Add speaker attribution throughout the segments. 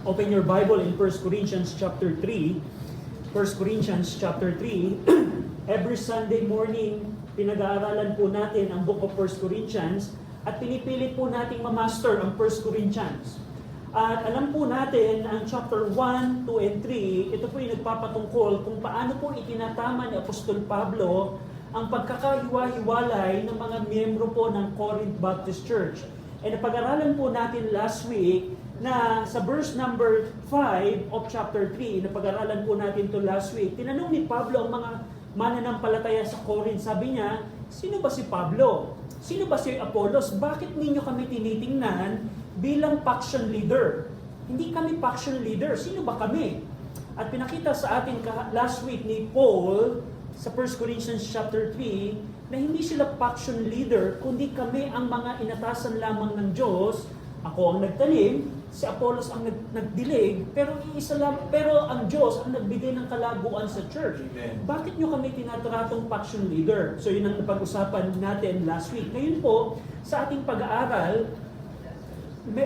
Speaker 1: Open your Bible in 1 Corinthians chapter 3. 1 Corinthians chapter 3. Every Sunday morning, pinag-aaralan po natin ang book of 1 Corinthians at pinipilit po nating ma-master ang 1 Corinthians. At alam po natin ang chapter 1, 2, and 3, ito po yung nagpapatungkol kung paano po itinatama ni Apostol Pablo ang pagkakahiwa-hiwalay ng mga miyembro po ng Corinth Baptist Church. And napag-aralan po natin last week na sa verse number 5 of chapter 3, napag-aralan po natin to last week, tinanong ni Pablo ang mga mananampalataya sa Corinth. Sabi niya, sino ba si Pablo? Sino ba si Apollos? Bakit ninyo kami tinitingnan bilang faction leader? Hindi kami faction leader. Sino ba kami? At pinakita sa atin last week ni Paul sa 1 Corinthians chapter 3 na hindi sila faction leader, kundi kami ang mga inatasan lamang ng Diyos. Ako ang nagtanim, si Apollos ang nagdilig, pero ang Diyos ang nagbigay ng kalaguan sa church.
Speaker 2: Amen.
Speaker 1: Bakit nyo kami tinatratong faction leader? So yun ang napag-usapan natin last week. Ngayon po, sa ating pag-aaral,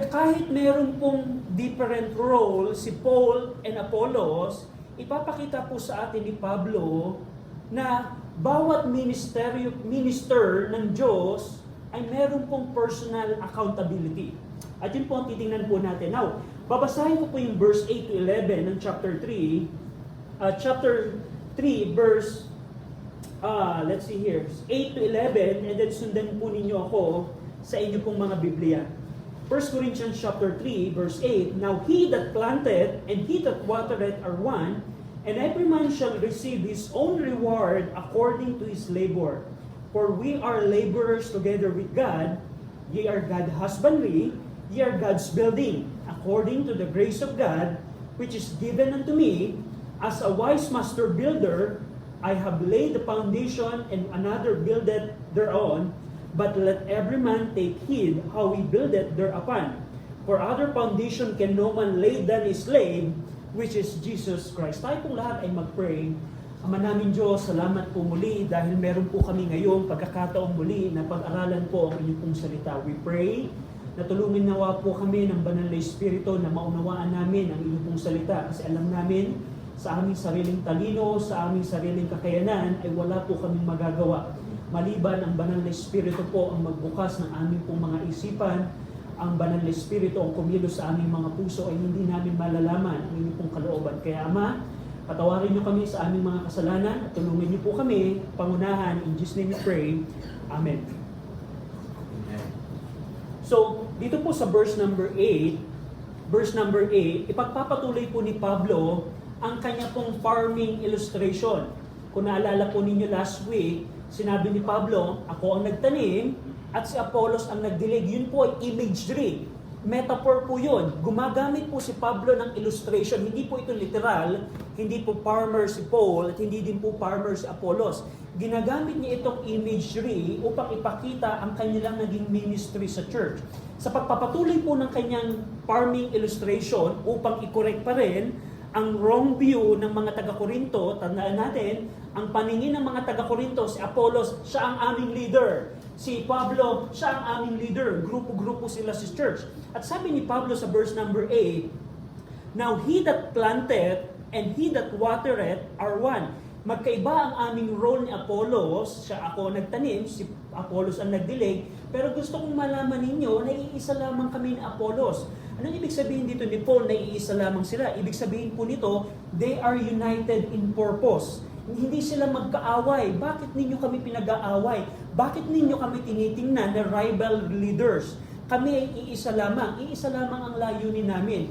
Speaker 1: kahit meron pong different role si Paul and Apollos, ipapakita po sa atin ni Pablo na bawat minister ng Diyos ay meron pong personal accountability. At yun po ang titingnan po natin. Now, babasahin ko po yung verse 8 to 11 ng chapter 3. Chapter 3, verse, let's see here, 8 to 11, and then sundan po ninyo ako sa inyo pong mga Biblia. 1 Corinthians chapter 3, verse 8, Now he that planted and he that watered are one, and every man shall receive his own reward according to his labor. For we are laborers together with God. Ye are God's husbandry, ye are God's building, according to the grace of God, which is given unto me. As a wise master builder, I have laid the foundation, and another buildeth thereon. But let every man take heed how he buildeth thereupon. For other foundation can no man lay than his slave, which is Jesus Christ. Tayo pong lahat ay mag-pray. Ama namin Diyos, salamat po muli dahil meron po kami ngayong pagkakataong muli na pag-aralan po ang inyong pong salita. We pray na tulungan nawa po kami ng Banal na Espiritu na maunawaan namin ang inyong pong salita kasi alam namin sa aming sariling talino, sa aming sariling kakayanan ay wala po kaming magagawa. Maliban ang Banal na Espiritu po ang magbukas ng aming pong mga isipan, ang Banal na Espiritu ang kumilos sa aming mga puso ay hindi namin malalaman ang inyong pong kalooban. Kaya Ama, patawarin niyo kami sa aming mga kasalanan at tulungan niyo po kami pangunahan. In Jesus' name we pray. Amen.
Speaker 2: Amen.
Speaker 1: So, dito po sa verse number 8, ipagpapatuloy po ni Pablo ang kanya pong farming illustration. Kung naalala po ninyo last week, sinabi ni Pablo, ako ang nagtanim at si Apollos ang nagdilig. Yun po ay imagery. Metaphor po yun. Gumagamit po si Pablo ng illustration. Hindi po ito literal. Hindi po farmer si Paul at hindi din po farmer si Apollos. Ginagamit niya itong imagery upang ipakita ang kanilang naging ministry sa church. Sa pagpapatuloy po ng kanyang farming illustration upang i-correct pa rin ang wrong view ng mga taga-Korinto, tandaan natin, ang paningin ng mga taga-Korinto, si Apollos, siya ang aming leader. Si Pablo, siya ang aming leader. Grupo-grupo sila sa church. At sabi ni Pablo sa verse number 8, Now he that planted and he that watered are one. Magkaiba ang aming role ni Apollos, siya ako nagtanim, si Apollos ang nagdilig, pero gusto kong malaman ninyo na iisa lamang kami ni Apollos. Anong ibig sabihin dito ni Paul na iisa lamang sila? Ibig sabihin po nito, they are united in purpose. Hindi sila magkaaway. Bakit ninyo kami pinag-aaway? Bakit ninyo kami tinitingnan na rival leaders? Kami ay iisa lamang. Iisa lamang ang layunin namin.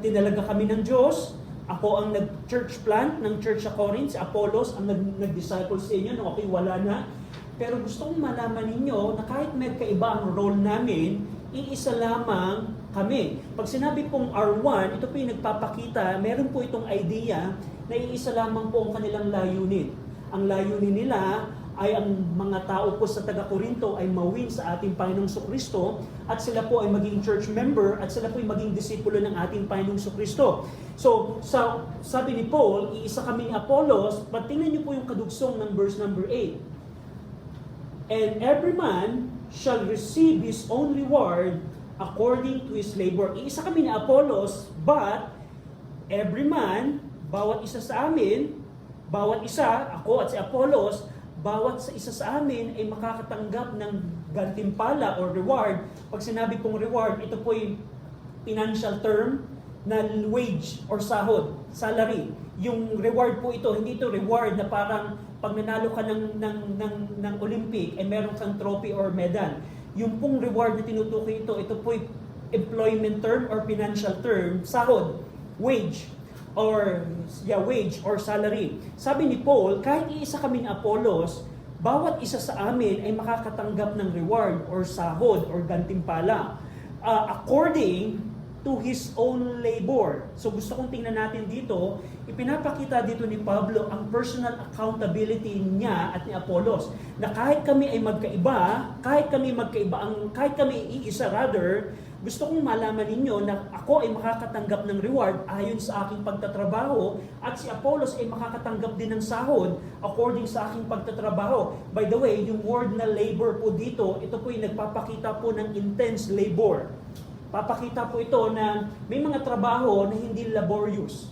Speaker 1: Tinalaga kami ng Diyos. Ako ang nag-church plant ng church sa Corinth. Si Apollos ang nag-disciple sa inyo nung ako'y wala na. Pero gusto kong malaman ninyo na kahit may kaiba ang role namin, iisa lamang kami. Pag sinabi pong R1, ito po yung nagpapakita, meron po itong idea na iisa lamang po ang kanilang layunin. Ang layunin nila ay ang mga tao po sa taga-Korinto ay mawin sa ating Panginoong Kristo at sila po ay maging church member at sila po ay maging disipulo ng ating Panginoong Kristo. So, sabi ni Paul, iisa kami ni Apollos, but tingnan niyo po yung kadugsong ng verse number 8. And every man shall receive his own reward according to his labor. Iisa kami ni Apollos, but every man, bawat isa sa amin, bawat isa, ako at si Apollos, bawat isa sa amin ay makakatanggap ng gantimpala or reward. Pag sinabi pong reward, ito po yung financial term na wage or sahod, salary. Yung reward po ito, hindi ito reward na parang pag nanalo ka ng Olympic, eh meron kang trophy or medal. Yung pong reward na tinutukoy ito po yung employment term or financial term, sahod, wage or salary. Sabi ni Paul, kahit iisa kami ni Apollos, bawat isa sa amin ay makakatanggap ng reward or sahod or gantimpala according to his own labor. So gusto kong tingnan natin dito, ipinapakita dito ni Pablo ang personal accountability niya at ni Apollos. Na kahit kami ay magkaiba, kahit kami iisa rather, gusto kong malaman ninyo na ako ay makakatanggap ng reward ayon sa aking pagtatrabaho at si Apollos ay makakatanggap din ng sahod according sa aking pagtatrabaho. By the way, yung word na labor po dito, ito po yung nagpapakita po ng intense labor. Papakita po ito na may mga trabaho na hindi laborious.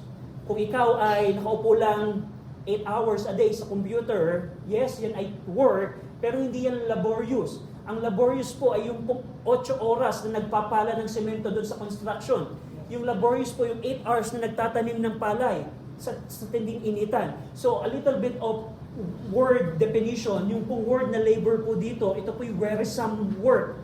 Speaker 1: Kung ikaw ay nakaupo lang 8 hours a day sa computer, yes, yan ay work, pero hindi yan laborious. Ang laborious po ay yung 8 oras na nagpapala ng semento doon sa construction. Yung laborious po yung 8 hours na nagtatanim ng palay sa tinding initan. So a little bit of word definition, yung pong word na labor po dito, ito po yung wearisome work.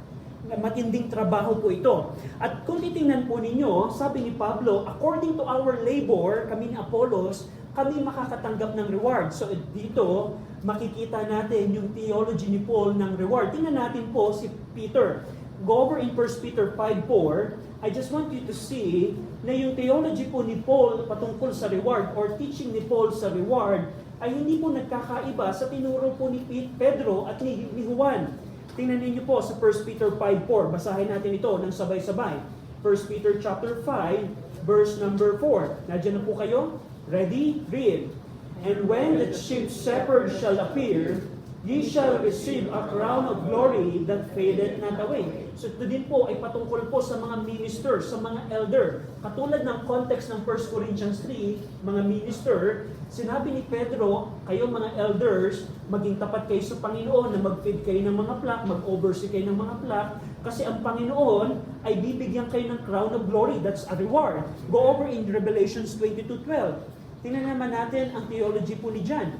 Speaker 1: Matinding trabaho po ito. At kung titingnan po ninyo, sabi ni Pablo, according to our labor, kami ni Apollos, kami makakatanggap ng reward. So dito, makikita natin yung theology ni Paul ng reward. Tingnan natin po si Peter. Go over in 1 Peter 5:4. I just want you to see na yung theology po ni Paul patungkol sa reward or teaching ni Paul sa reward ay hindi po nagkakaiba sa tinuro po ni Pedro at ni Juan. Tingnan niyo po sa 1 Peter 5:4. Basahin natin ito ng sabay-sabay. 1 Peter chapter 5, verse number 4. Nandiyan na po kayo? Ready? Read. And when the chief shepherd shall appear, ye shall receive a crown of glory that fadeth not away. So ito din po ay patungkol po sa mga ministers, sa mga elder. Katulad ng context ng 1 Corinthians 3, mga minister, sinabi ni Pedro, kayo mga elders, maging tapat kayo sa Panginoon na mag-feed kayo ng mga flock, mag-oversee kayo ng mga flock, kasi ang Panginoon ay bibigyan kayo ng crown of glory. That's a reward. Go over in Revelations 22:12. Tingnan naman natin ang theology po ni John.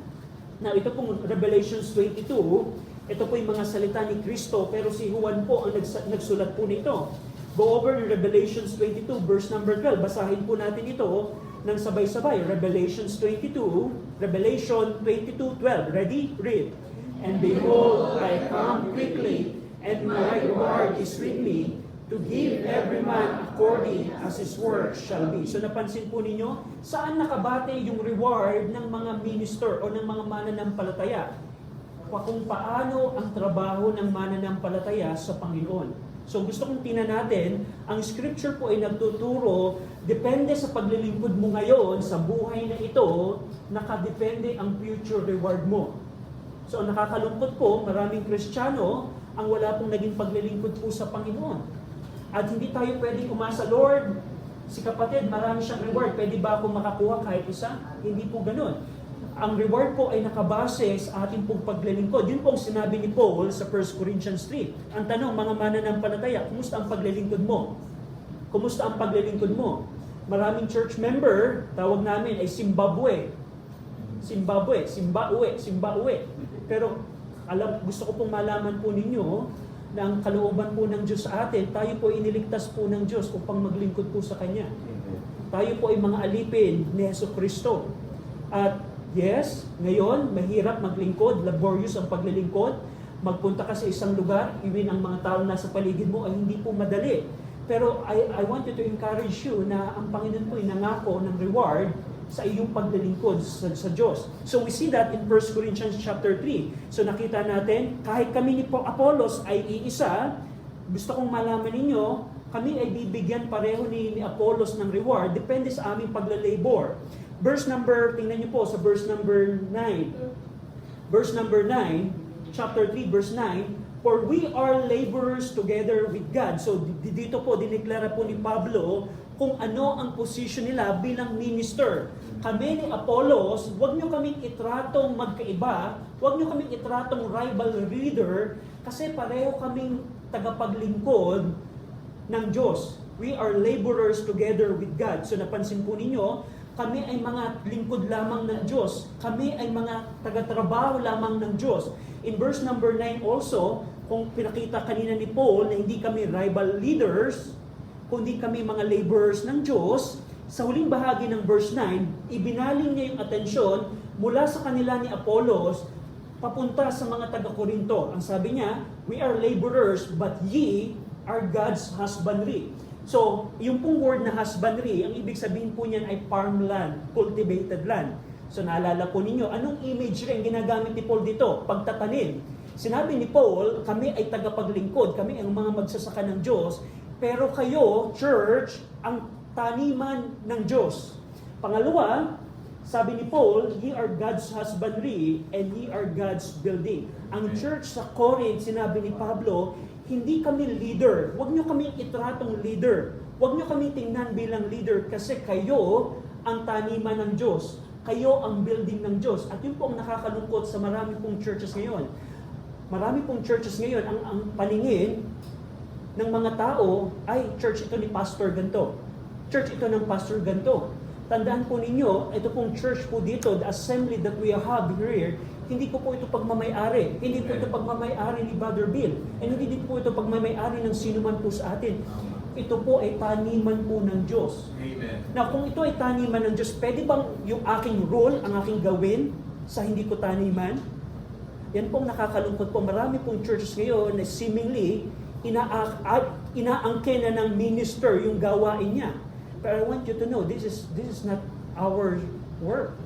Speaker 1: Now, ito pong Revelations 22, ito po yung mga salita ni Kristo, pero si Juan po ang nagsulat po nito. Go over in Revelations 22, verse number 12. Basahin po natin ito ng sabay-sabay. Revelation 22:12. Ready? Read. And behold, I come quickly, and my reward is with me, to give every man according as his work shall be. So napansin po ninyo, saan nakabate yung reward ng mga minister o ng mga mananampalataya? Kung paano ang trabaho ng mananampalataya sa Panginoon. So gusto kong tingnan natin, ang scripture po ay nagtuturo, depende sa paglilingkod mo ngayon sa buhay na ito, nakadepende ang future reward mo. So nakakalungkot po, maraming Kristiyano ang wala pong naging paglilingkod po sa Panginoon. At hindi tayo pwedeng umasa, Lord, si kapatid, marami siyang reward, pwede ba akong makakuha kahit isa? Hindi po ganun. Ang reward po ay nakabase sa ating pong paglilingkod. Yun pong sinabi ni Paul sa 1 Corinthians 3. Ang tanong, mga mananampalataya, kumusta ang paglilingkod mo? Kumusta ang paglilingkod mo? Maraming church member, tawag namin ay Zimbabwe. Pero gusto ko pong malaman po ninyo na ang kalooban po ng Diyos sa atin, tayo po iniligtas po ng Diyos upang maglingkod po sa Kanya. Tayo po ay mga alipin ni Jesucristo. At yes, ngayon, mahirap maglingkod, laborious ang paglilingkod. Magpunta ka sa isang lugar, iwin ang mga tao nasa paligid mo ay hindi po madali. Pero I want you to encourage you na ang Panginoon po ay nangako ng reward sa iyong paglilingkod sa Diyos. So we see that in 1 Corinthians chapter 3. So nakita natin, kahit kami ni Apollos ay iisa, gusto kong malaman ninyo, kami ay bibigyan pareho ni Apollos ng reward, depende sa aming paglalabor. Tingnan niyo po sa verse number 9. Verse number 9, chapter 3, verse 9, For we are laborers together with God. So dito po, dineklara po ni Pablo kung ano ang position nila bilang minister. Kami ni Apollos, huwag nyo kaming itratong magkaiba, huwag nyo kaming itratong rival leader, kasi pareho kaming tagapaglingkod ng Diyos. We are laborers together with God. So napansin po ninyo, kami ay mga lingkod lamang ng Diyos. Kami ay mga tagatrabaho lamang ng Diyos. In verse number 9 also, kung pinakita kanina ni Paul na hindi kami rival leaders, kundi kami mga laborers ng Diyos, sa huling bahagi ng verse 9, ibinaling niya yung atensyon mula sa kanila ni Apollos papunta sa mga taga-Korinto. Ang sabi niya, we are laborers, but ye are God's husbandry. So, yung pong word na husbandry, ang ibig sabihin po niyan ay farmland, cultivated land. So, naalala po ninyo, anong imagery ang ginagamit ni Paul dito? Pagtatanim. Sinabi ni Paul, kami ay tagapaglingkod, kami ang mga magsasaka ng Diyos, pero kayo, church, ang taniman ng Diyos. Pangalawa, sabi ni Paul, ye are God's husbandry and ye are God's building. Ang church sa Corinth, sinabi ni Pablo, hindi kami leader. Huwag nyo kaming itratong leader. Huwag nyo kaming tingnan bilang leader kasi kayo ang taniman ng Diyos. Kayo ang building ng Diyos. At yun po ang nakakalungkot sa marami pong churches ngayon. Marami pong churches ngayon, ang paningin ng mga tao ay church ito ni pastor ganito. Church ito ng pastor ganito. Tandaan po ninyo, ito pong church po dito, the assembly that we have here, hindi ko po ito pagmamay-ari. Hindi po ito pagmamay-ari ni Brother Bill. And hindi din po ito pagmamay-ari ng sino man po sa atin. Ito po ay taniman po ng Diyos.
Speaker 2: Amen.
Speaker 1: Now, kung ito ay taniman ng Diyos, pwede bang yung aking role, ang aking gawin sa hindi ko taniman? Yan pong nakakalungkot po. Marami pong churches ngayon na seemingly inaangkin na ng minister yung gawain niya. But I want you to know, this is not our work.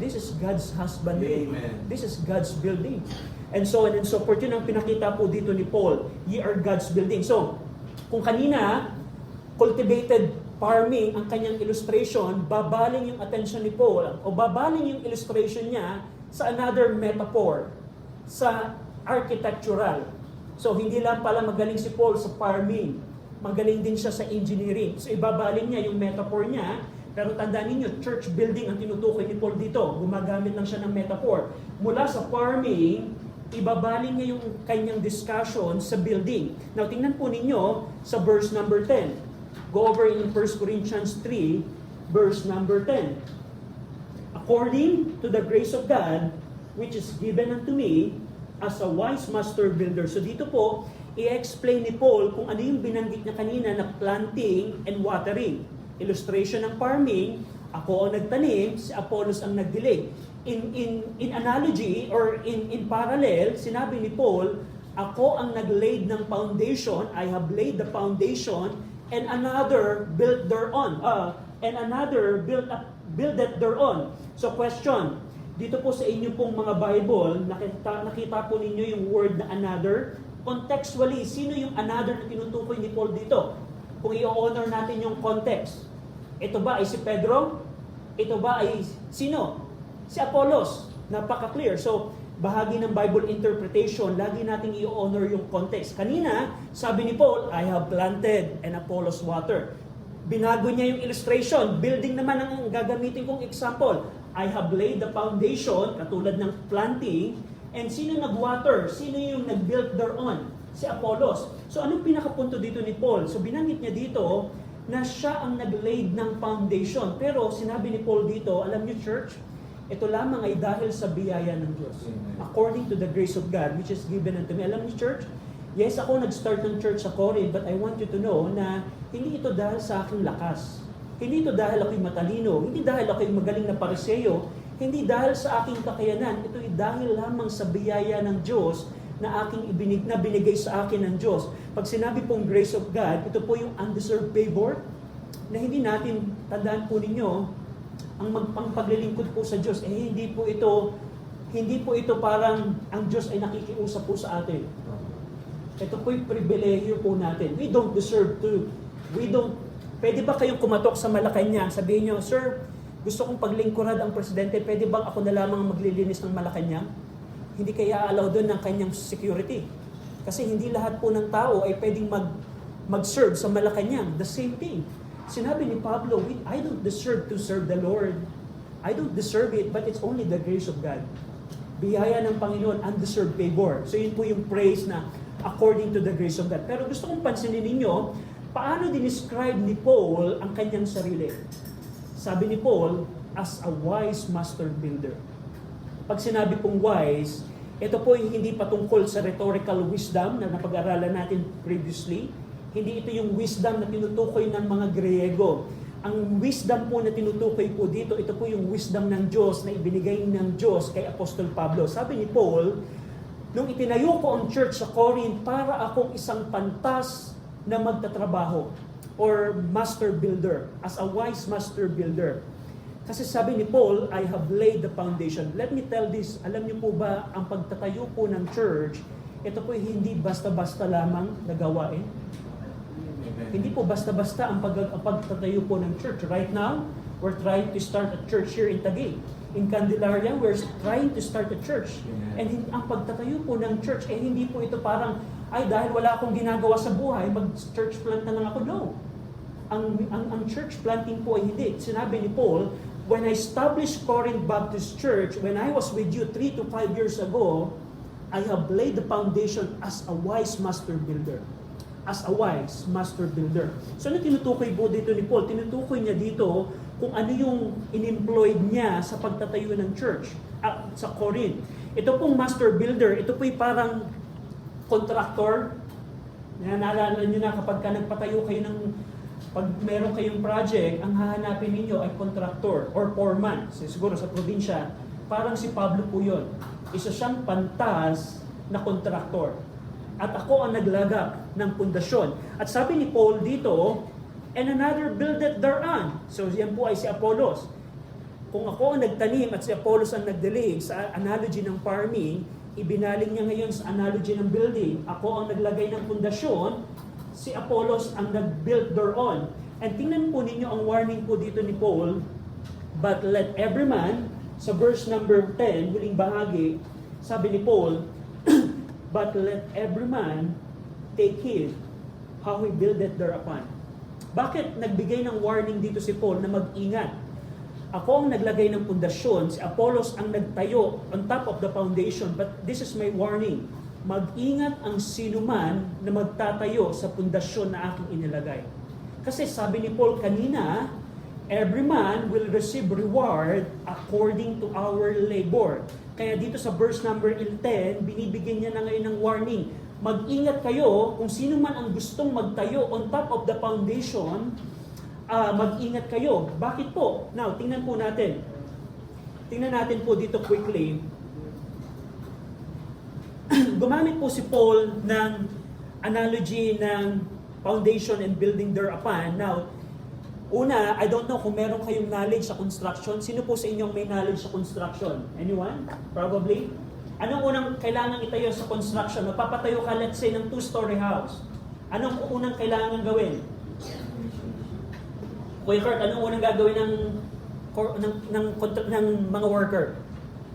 Speaker 1: This is God's husbandry.
Speaker 2: Amen.
Speaker 1: This is God's building. And so on and so forth. Yun ang pinakita po dito ni Paul. Ye are God's building. So, kung kanina, cultivated farming ang kanyang illustration, babaling yung attention ni Paul, o babaling yung illustration niya sa another metaphor, sa architectural. So, hindi lang pala magaling si Paul sa farming, magaling din siya sa engineering. So, ibabaling niya yung metaphor niya. Pero tandaan ninyo, church building ang tinutukoy ni Paul dito. Gumagamit lang siya ng metaphor. Mula sa farming, ibabaling niya yung kanyang discussion sa building. Now, tingnan po ninyo sa verse number 10. Go over in 1 Corinthians 3, verse number 10. According to the grace of God, which is given unto me as a wise master builder. So dito po, i-explain ni Paul kung ano yung binanggit niya kanina na planting and watering. Illustration ng farming, ako ang nagtanim, si Apollos ang nagdilig. In analogy or in parallel, sinabi ni Paul, ako ang naglaid ng foundation, I have laid the foundation, and another built thereon. Buildeth thereon. So question, dito po sa inyo pong mga Bible, nakita po ninyo yung word na another. Contextually, sino yung another na tinutukoy ni Paul dito? Kung i-honor natin yung context. Ito ba ay si Pedro? Ito ba ay sino? Si Apollos. Napaka-clear. So, bahagi ng Bible interpretation, lagi nating i-honor yung context. Kanina, sabi ni Paul, I have planted and Apollos water. Binago niya yung illustration. Building naman ang gagamitin kong example. I have laid the foundation, katulad ng planting, and sino nag-water? Sino yung nag-build thereon? Si Apollos. So, anong pinakapunto dito ni Paul? So, binanggit niya dito na siya ang nag-laid ng foundation. Pero, sinabi ni Paul dito, alam niyo church, ito lamang ay dahil sa biyaya ng Diyos. According to the grace of God, which is given unto me. Alam niyo church, yes, ako nag-start ng church sa Corinth, but I want you to know na hindi ito dahil sa aking lakas. Hindi ito dahil ako'y matalino. Hindi dahil ako'y magaling na pariseyo. Hindi dahil sa aking kakayanan. Ito'y dahil lamang sa biyaya ng Diyos na binigay sa akin ng Diyos. Pag sinabi pong grace of God, ito po yung undeserved favor na hindi natin, tandaan po ninyo, ang paglilingkod po sa Diyos, hindi po ito parang ang Diyos ay nakikiusap po sa atin. Ito po yung pribilehiyo po natin. We don't deserve to. Pwede ba kayong kumatok sa Malacanang? Sabihin nyo, sir, gusto kong paglingkurad ang presidente, pwede bang ako na lamang maglilinis ng Malacanang? Hindi kaya allow doon ng kanyang security. Kasi hindi lahat po ng tao ay pwedeng mag-serve sa Malacanang. The same thing. Sinabi ni Pablo, I don't deserve to serve the Lord. I don't deserve it, but it's only the grace of God. Biyaya ng Panginoon, undeserved favor. So yun po yung praise na according to the grace of God. Pero gusto kong pansinin ninyo, paano dinescribe ni Paul ang kanyang sarili? Sabi ni Paul, as a wise master builder. Pag sinabi pong wise, ito po yung hindi patungkol sa rhetorical wisdom na napag-aralan natin previously. Hindi ito yung wisdom na tinutukoy ng mga Griego. Ang wisdom po na tinutukoy po dito, ito po yung wisdom ng Diyos na ibinigay ng Diyos kay Apostol Pablo. Sabi ni Paul, nung itinayo ko ang church sa Corinth para akong isang pantas na magtatrabaho or master builder, as a wise master builder. Kasi sabi ni Paul, I have laid the foundation. Let me tell this, alam niyo po ba, ang pagtatayo po ng church, ito po hindi basta-basta lamang na gawain. Hindi po basta-basta ang pagtatayo po ng church. Right now, we're trying to start a church here in Taguig. In Candelaria, we're trying to start a church. And ang pagtatayo po ng church, hindi po ito parang, ay dahil wala akong ginagawa sa buhay, mag-church plant na lang ako. No. Ang church planting po ay hindi. Sinabi ni Paul, when I established Corinth Baptist Church, when I was with you 3 to 5 years ago, I have laid the foundation as a wise master builder. As a wise master builder. So, ano tinutukoy po dito ni Paul? Tinutukoy niya dito kung ano yung in-employed niya sa pagtatayo ng church sa Corinth. Ito pong master builder, ito po'y parang contractor. Naalala niyo na kapag nagpatayo kayo ng, pag meron kayong project, ang hahanapin ninyo ay contractor or foreman. Siguro sa probinsya, parang si Pablo po yun. Isa siyang pantas na contractor. At ako ang naglagak ng pundasyon. At sabi ni Paul dito, and another buildeth thereon. So yan po ay si Apollos. Kung ako ang nagtanim at si Apollos ang nagdilig sa analogy ng farming, ibinaling niya ngayon sa analogy ng building. Ako ang naglagay ng pundasyon, si Apollos ang nag-build thereon. And tingnan po ninyo ang warning po dito ni Paul, but let every man, sa verse number 10, huling bahagi, sabi ni Paul, but let every man take heed how he buildeth thereupon. Bakit nagbigay ng warning dito si Paul na mag-ingat? Ako ang naglagay ng pundasyon, si Apollos ang nagtayo on top of the foundation, but this is my warning. Mag-ingat ang sinuman na magtatayo sa pundasyon na aking inilagay. Kasi sabi ni Paul kanina, every man will receive reward according to our labor. Kaya dito sa verse number 10, binibigyan niya na ngayon ng warning. Mag-ingat kayo kung sino man ang gustong magtayo on top of the foundation, mag-ingat kayo. Bakit po? Now, tingnan po natin. Tingnan natin po dito quickly. Gumamit po si Paul ng analogy ng foundation and building thereupon. Now, una, I don't know kung meron kayong knowledge sa construction. Sino po sa inyong may knowledge sa construction? Anyone? Probably? Anong unang kailangan itayo sa construction? Magpapatayo ka, let's say, ng 2-story house. Anong unang kailangan gawin? Kuya Kurt, anong unang gagawin ng mga worker?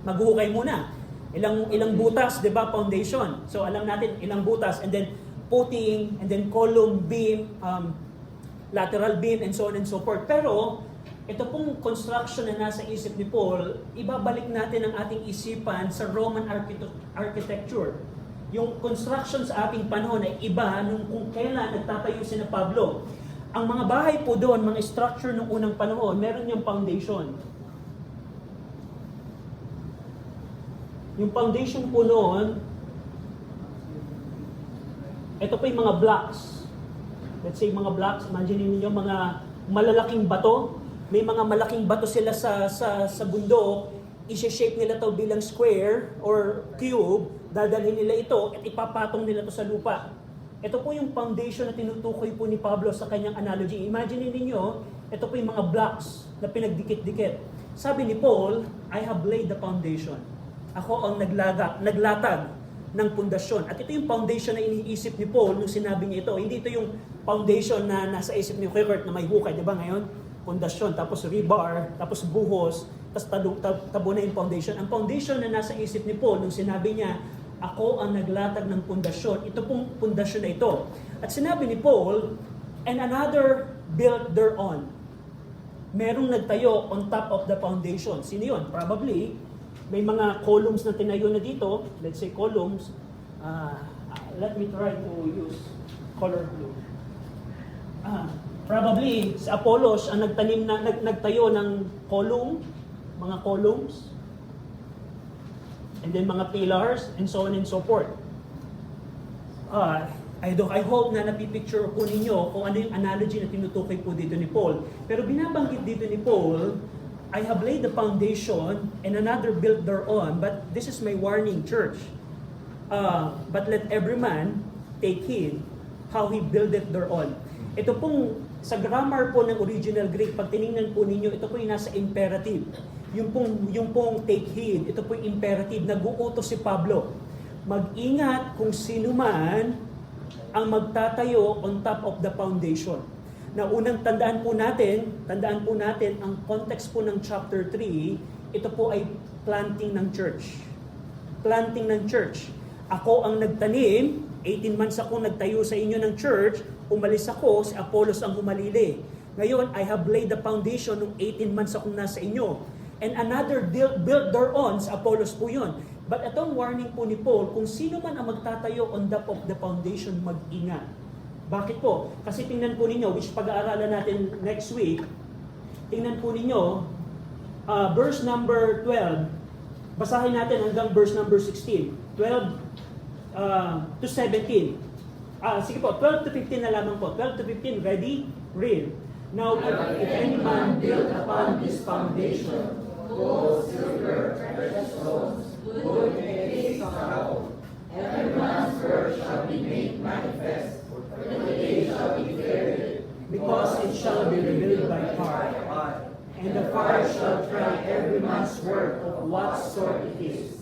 Speaker 1: Maghuhukay muna. Ilang butas, di ba? Foundation. So, alam natin, ilang butas. And then, footing, and then column, beam, lateral beam, and so on and so forth. Pero, ito pong construction na nasa isip ni Paul, ibabalik natin ang ating isipan sa Roman architecture. Yung construction sa ating panahon ay iba nung kung kailan nagtatayo si na Pablo. Ang mga bahay po doon, mga structure ng unang panahon, meron yung foundation. Yung foundation po noon, ito po yung mga blocks. Let's say mga blocks, imagine niyo mga malalaking bato. May mga malaking bato sila sa bundok, i-shape nila to bilang square or cube, dadalhin nila ito at ipapatong nila to sa lupa. Ito po yung foundation na tinutukoy po ni Pablo sa kanyang analogy. Imagine niyo, ito po yung mga blocks na pinagdikit-dikit. Sabi ni Paul, I have laid the foundation. Ako ang naglatag ng pundasyon. At ito yung foundation na iniisip ni Paul nung sinabi niya ito. Hindi ito yung foundation na nasa isip ni Kurt na may hukay, di ba ngayon? Pundasyon, tapos rebar, tapos buhos, tapos tabo na yung foundation. Ang foundation na nasa isip ni Paul nung sinabi niya, ako ang naglatag ng pundasyon. Ito pong pundasyon na ito. At sinabi ni Paul, and another built thereon. Merong nagtayo on top of the foundation. Sino yun? Probably, may mga columns na tinayo na dito. Let's say columns. Let me try to use color blue. Probably, si Apollos ang nagtayo ng mga columns, and then mga pillars, and so on and so forth. I hope na napipicture po ninyo kung ano yung analogy na tinutukoy po dito ni Paul. Pero binabanggit dito ni Paul, I have laid the foundation and another built thereon, but this is my warning, church. But let every man take heed how he buildeth thereon. Ito pong, sa grammar po ng original Greek, pag tinignan po ninyo, ito po yung nasa imperative. Yung pong take heed, ito po yung imperative. Nag-uutos si Pablo. Mag-ingat kung sino man ang magtatayo on top of the foundation. Na unang tandaan po natin ang context po ng chapter 3, ito po ay planting ng church. Planting ng church. Ako ang nagtanim, 18 months ako nagtayo sa inyo ng church, umalis ako, si Apollos ang humalili. Ngayon, I have laid the foundation nung 18 months akong nasa inyo. And another built thereon, si Apollos po yun. But itong warning po ni Paul, kung sino man ang magtatayo on top of the foundation, mag-ingat. Bakit po? Kasi tingnan po ninyo, which pag-aaralan natin next week, tingnan po ninyo, verse number 12, basahin natin hanggang verse number 16. 12 to 17. Sige po, 12 to 15 na lamang po. 12 to 15, ready? Read. Now, if any man build upon this foundation, gold, silver, precious stones, wood, hay, stone, every man's work shall be made manifest, for the day shall be cleared, because it shall be revealed by fire. And the fire shall try every man's work of what sort it is.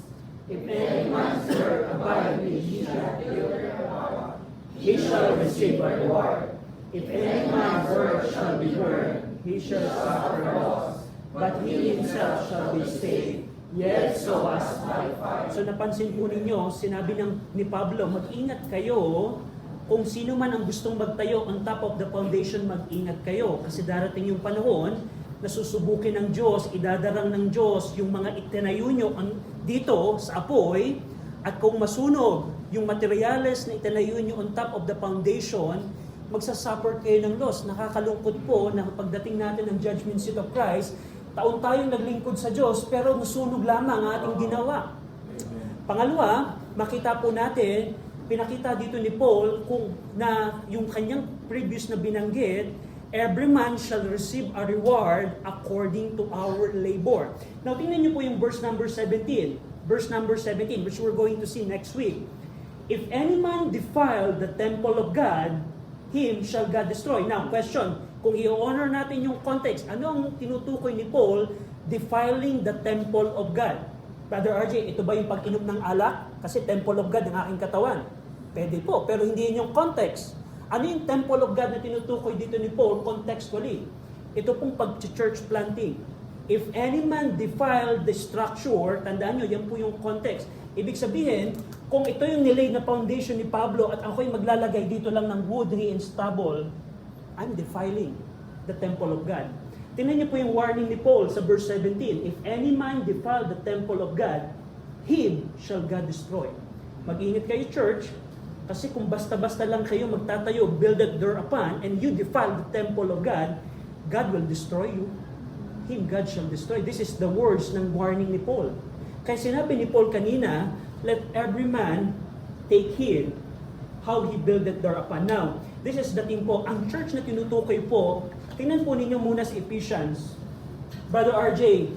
Speaker 1: If any man's work abide, he shall build thereupon. He shall receive a reward. If any man's work shall be burned, he shall suffer loss. But he himself shall be saved, yet so as by fire. So napansin po ninyo, sinabi ni Pablo, mag-ingat kayo kung sino man ang gustong magtayo on top of the foundation, mag-ingat kayo. Kasi darating yung panahon na susubukin ng Diyos, idadarang ng Diyos yung mga itinayo nyo dito sa apoy, at kung masunog yung materyales na itinayo nyo on top of the foundation, magsasuffer kayo ng loss. Nakakalungkot po na pagdating natin ng judgment seat of Christ, taon tayong naglingkod sa Diyos, pero nasunog lamang ang ating ginawa. Pangalawa, makita po natin, pinakita dito ni Paul kung na yung kanyang previous na binanggit, every man shall receive a reward according to our labor. Now, tingnan niyo po yung verse number 17. Verse number 17, which we're going to see next week. If any man defile the temple of God, him shall God destroy. Now, question, kung i-honor natin yung context, ano ang tinutukoy ni Paul, defiling the temple of God? Brother RJ, ito ba yung pag-inom ng alak? Kasi temple of God ang aking katawan. Pwede po, pero hindi yun yung context. Ano yung temple of God na tinutukoy dito ni Paul contextually? Ito pong pag-church planting. If any man defile the structure, tandaan nyo, yan po yung context. Ibig sabihin, kung ito yung nilay na foundation ni Pablo at ako'y maglalagay dito lang ng wood, hay, and stubble, I'm defiling the temple of God. Tingnan niyo po yung warning ni Paul sa verse 17. If any man defile the temple of God, him shall God destroy. Mag-ingat kayo, church, kasi kung basta-basta lang kayo magtatayo, builded thereupon, and you defile the temple of God, God will destroy you. Him God shall destroy. This is the words ng warning ni Paul. Kaya sinabi ni Paul kanina, let every man take heed how he builded thereupon. Now, this is the thing po, ang church na tinutukoy po, tingnan po ninyo muna sa Ephesians. Brother RJ,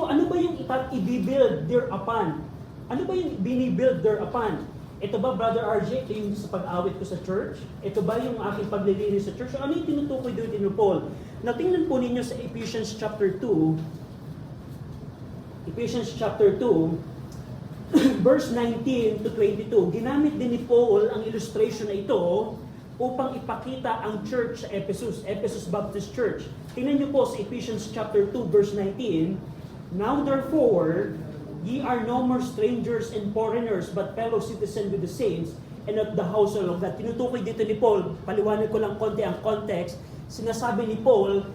Speaker 1: ano ba yung i-build thereupon? Ano ba yung binibuild thereupon? Ito ba, Brother RJ, ito yung sa pag-awit ko sa church? Ito ba yung aking paglilinis sa church? So, ano yung tinutukoy doon ni Paul? Now, tingnan po ninyo sa Ephesians chapter 2. Ephesians chapter 2, verse 19 to 22. Ginamit din ni Paul ang illustration na ito upang ipakita ang church sa Ephesus Baptist Church. Tingnan niyo po sa Ephesians chapter 2, verse 19. Now therefore, Ye are no more strangers and foreigners, but fellow citizens with the saints, and of the household of God. Tinutukoy dito ni Paul, paliwanag ko lang konti ang context. Sinasabi ni Paul,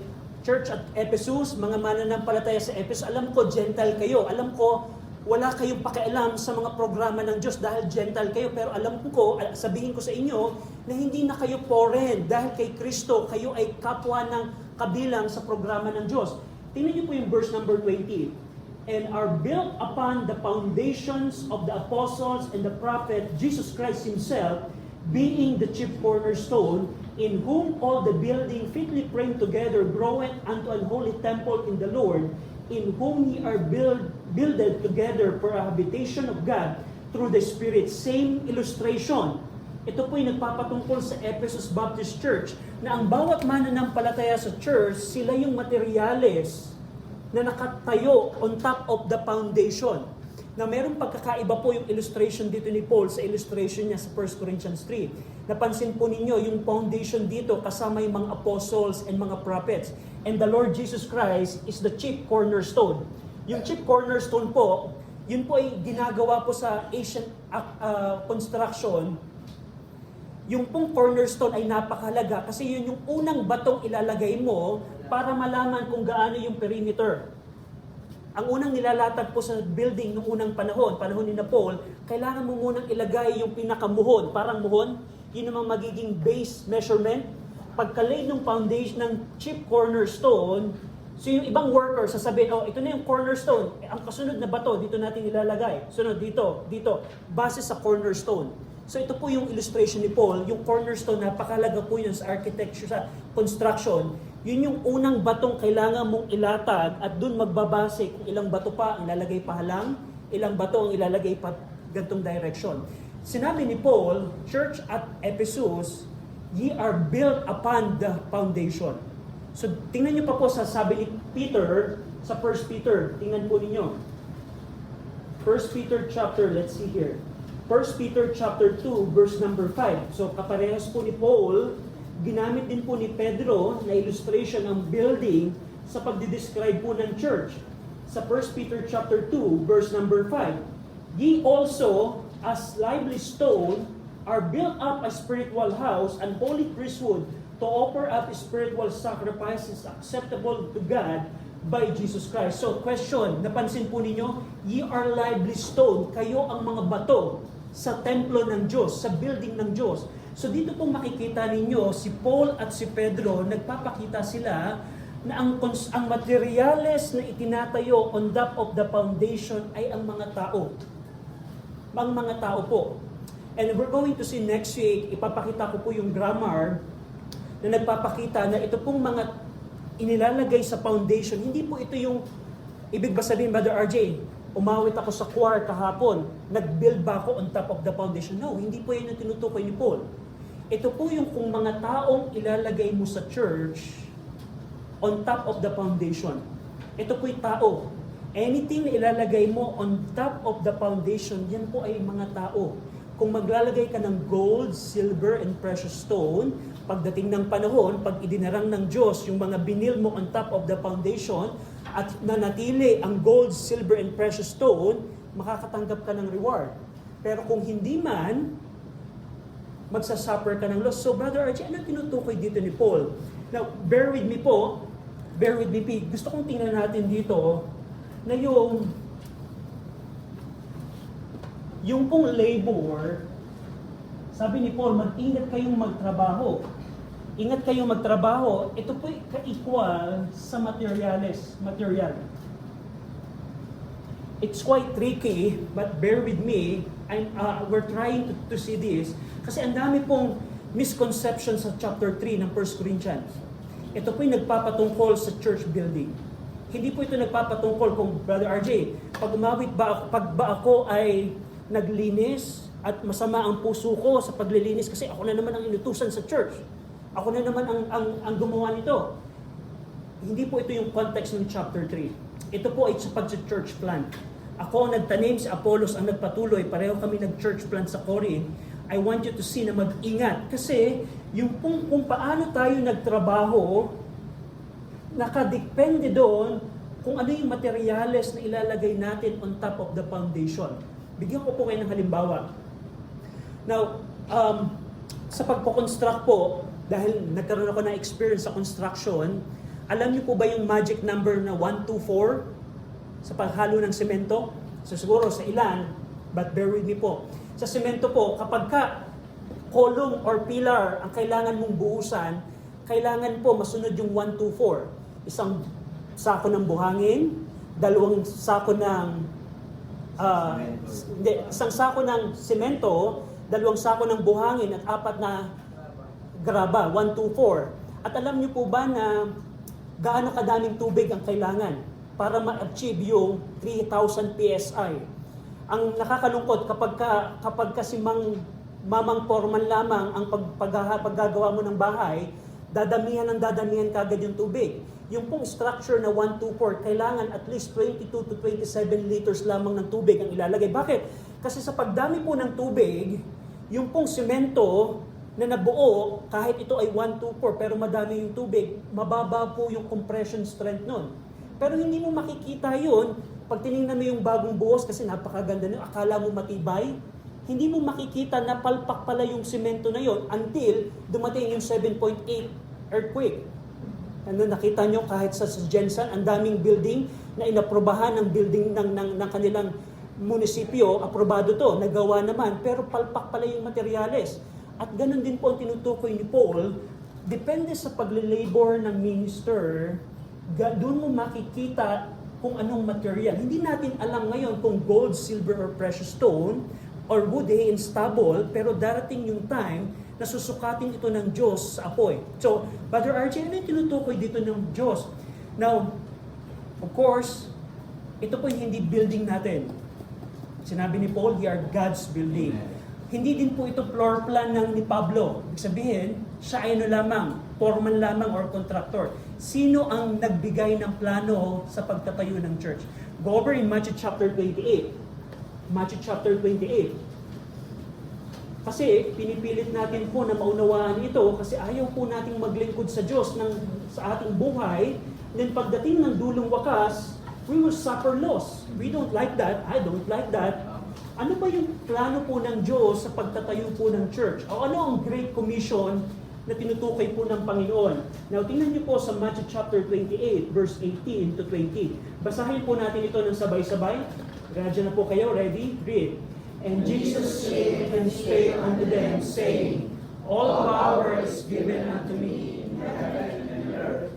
Speaker 1: church at Ephesus, mga mananampalataya sa Ephesus, alam ko, Gentile kayo. Alam ko, wala kayong pakialam sa mga programa ng Diyos dahil Gentile kayo. Pero alam ko, sabihin ko sa inyo, na hindi na kayo foreign. Dahil kay Kristo, kayo ay kapwa ng kabilang sa programa ng Diyos. Tingnan niyo po yung verse number 20. And are built upon the foundations of the apostles and the prophet, Jesus Christ Himself, being the chief cornerstone, in whom all the building fitly framed together groweth unto an holy temple in the Lord, in whom ye are builded together for a habitation of God through the Spirit. Same illustration. Ito po yung nagpapatungkol sa Ephesus Baptist Church na ang bawat mananampalataya sa church, sila yung materyales na nakatayo on top of the foundation. Na merong pagkakaiba po yung illustration dito ni Paul sa illustration niya sa 1 Corinthians 3. Napansin po ninyo yung foundation dito kasama yung mga apostles and mga prophets. And the Lord Jesus Christ is the chief cornerstone. Yung chief cornerstone po, yun po ay ginagawa po sa Asian construction. Yung pong cornerstone ay napakahalaga kasi yun yung unang batong ilalagay mo para malaman kung gaano yung perimeter. Ang unang nilalatag po sa building noong unang panahon ni Paul, kailangan mo munang ilagay yung pinakamuhon. Parang muhon, yun naman magiging base measurement. Pagkalay ng foundation ng chief cornerstone, so yung ibang worker sasabihin, oh, ito na yung cornerstone. Ang kasunod na bato, dito natin ilalagay. Sunod, dito. Base sa cornerstone. So ito po yung illustration ni Paul. Yung cornerstone, napakalaga po yun sa architecture, sa construction. Yun yung unang batong kailangan mong ilatag at dun magbabase kung ilang bato pa ang ilalagay pa halang, ilang bato ang ilalagay pa gantong direction. Sinabi ni Paul, church at Ephesus, ye are built upon the foundation. So tingnan niyo pa po sa sabi ni Peter, sa 1 Peter, tingnan po ninyo. 1 Peter chapter, let's see here. 1 Peter chapter 2, verse number 5. So kaparehas po ni Paul, ginamit din po ni Pedro na illustration ng building sa pagdidescribe po ng church. Sa 1 Peter chapter 2, verse number 5. Ye also, as lively stone, are built up a spiritual house and holy priesthood to offer up spiritual sacrifices acceptable to God by Jesus Christ. So question, napansin po ninyo, ye are lively stone, kayo ang mga bato sa templo ng Diyos, sa building ng Diyos. So dito pong makikita ninyo, si Paul at si Pedro, nagpapakita sila na ang materyales na itinatayo on top of the foundation ay ang mga tao. Ang mga tao po. And we're going to see next week, ipapakita ko po yung grammar na nagpapakita na ito pong mga inilalagay sa foundation, hindi po ito yung, ibig ba sabihin, Brother RJ, umawit ako sa choir kahapon, nag-build ba ako on top of the foundation? No, hindi po yun ang tinutukoy ni Paul. Ito po yung kung mga taong ilalagay mo sa church on top of the foundation. Ito po yung tao. Anything na ilalagay mo on top of the foundation, yan po ay mga tao. Kung maglalagay ka ng gold, silver, and precious stone, pagdating ng panahon, pag idinarang ng Diyos yung mga binil mo on top of the foundation, at nanatili ang gold, silver, and precious stone, makakatanggap ka ng reward. Pero kung hindi man, magsasuffer ka ng loss. So Brother Archie, ano tinutukoy dito ni Paul? Now, bear with me po. Gusto kong tingnan natin dito na yung pong labor, sabi ni Paul, mag-ingat kayong magtrabaho. Ingat kayong magtrabaho, ito po ka-equal sa material. It's quite tricky, but bear with me. We're trying to see this. Kasi ang dami pong misconception sa chapter 3 ng 1 Corinthians. Ito po yung nagpapatungkol sa church building. Hindi po ito nagpapatungkol kung, Brother RJ, pag ba ako ay naglinis at masama ang puso ko sa paglilinis kasi ako na naman ang inutusan sa church. Ako na naman ang gumawa nito. Hindi po ito yung context ng chapter 3. Ito po ay sa pag-church plant. Ako ang nagtanim, si Apollos ang nagpatuloy, pareho kami nag-church plant sa Corinth. I want you to see na mag-ingat. Kasi yung kung paano tayo nagtrabaho, nakadepende doon kung ano yung materyales na ilalagay natin on top of the foundation. Bigyan ko po kayo ng halimbawa. Now, sa pagpo-construct po, dahil nagkaroon ako ng experience sa construction, alam niyo po ba yung magic number na 124 sa paghalo ng semento? So siguro sa ilan, but bear with me po. Sa semento po, kapag ka column or pillar ang kailangan mong buhusan, kailangan po masunod yung 124. Isang sako ng buhangin, dalawang sako ng isang sako ng semento, dalawang sako ng buhangin at 4 na graba, 124. At alam niyo po ba na gaano kadaming tubig ang kailangan para ma-achieve yung 3,000 PSI? Ang nakakalungkot kapag kasi mamang forman lamang ang paggagawa mo ng bahay, dadamihan kagad yung tubig. Yung pong structure na 124, kailangan at least 22 to 27 liters lamang ng tubig ang ilalagay. Bakit? Kasi sa pagdami po ng tubig, yung pong semento na nabuo, kahit ito ay 124 pero madami yung tubig, mababa po yung compression strength nun. Pero hindi mo makikita yun pag tinignan mo yung bagong buhos kasi napakaganda nyo, akala mo matibay. Hindi mo makikita na palpak pala yung semento na yon until dumating yung 7.8 earthquake. Ano, nakita nyo kahit sa Jensen, ang daming building na inaprobahan ng building ng kanilang munisipyo, aprobado to, nagawa naman, pero palpak pala yung materyales. At ganun din po ang tinutukoy ni Paul, depende sa pagle-labor ng minister, doon mo makikita kung anong material. Hindi natin alam ngayon kung gold, silver, or precious stone, or wood, hay, and stubble, pero darating yung time na susukatin ito ng Diyos sa apoy. So, Brother RJ, ano yung tinutukoy dito ng Diyos? Now, of course, ito po yung hindi building natin. Sinabi ni Paul, we are God's building. Hindi din po ito floor plan ni Pablo. Ibig sabihin, siya ay lamang, foreman lamang or contractor. Sino ang nagbigay ng plano sa pagtatayo ng church? Go over in Matthew chapter 28. Matthew chapter 28. Kasi pinipilit natin po na maunawaan ito kasi ayaw po nating maglingkod sa Diyos sa ating buhay. Then pagdating ng dulong wakas, we will suffer loss. We don't like that. I don't like that. Ano ba yung plano po ng Diyos sa pagtatayo po ng church? O ano ang Great Commission na tinutukoy po ng Panginoon? Now, tingnan niyo po sa Matthew chapter 28, verse 18 to 20. Basahin po natin ito ng sabay-sabay. Radya na po kayo. Ready? Read. And Jesus came and spake unto them, saying, All power is given unto me in heaven and earth.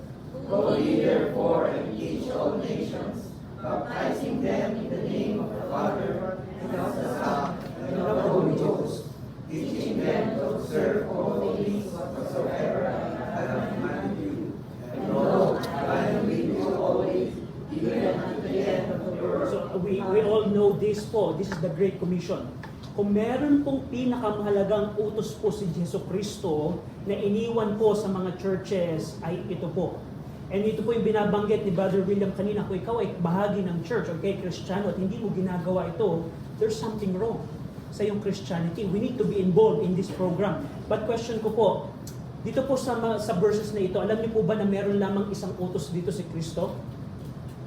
Speaker 1: Go ye therefore and teach all nations, baptizing them in the name of the Father, and of the Son, and of the Holy Ghost, teaching them to observe all things whatsoever I have commanded you. And lo, I am with you always, even unto the end of the world. So we all know this po. This is the Great Commission. Kung meron pong pinakamahalagang utos po si Jesu Kristo na iniwan po sa mga churches ay ito po. And ito po yung binabanggit ni Brother William kanina, kung ikaw ay bahagi ng church o kay Kristiyano at hindi mo ginagawa ito, there's something wrong sa iyong Christianity. We need to be involved in this program. But question ko po, dito po sa verses na ito, alam niyo po ba na meron lamang isang utos dito si Kristo?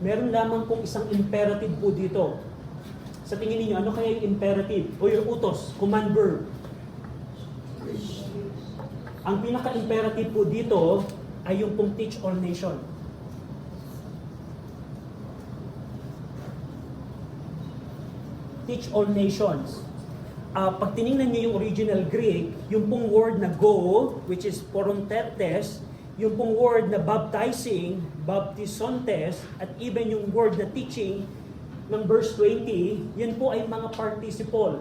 Speaker 1: Meron lamang pong isang imperative po dito. Sa tingin niyo, ano kaya yung imperative o yung utos, command verb? Ang pinaka-imperative po dito ay yung pong teach all nation. Teach all nations. Pag tinignan niyo yung original Greek, yung pong word na go, which is porontertes, yung pong word na baptizing, baptisontes, at even yung word na teaching, ng verse 20, yan po ay mga participle.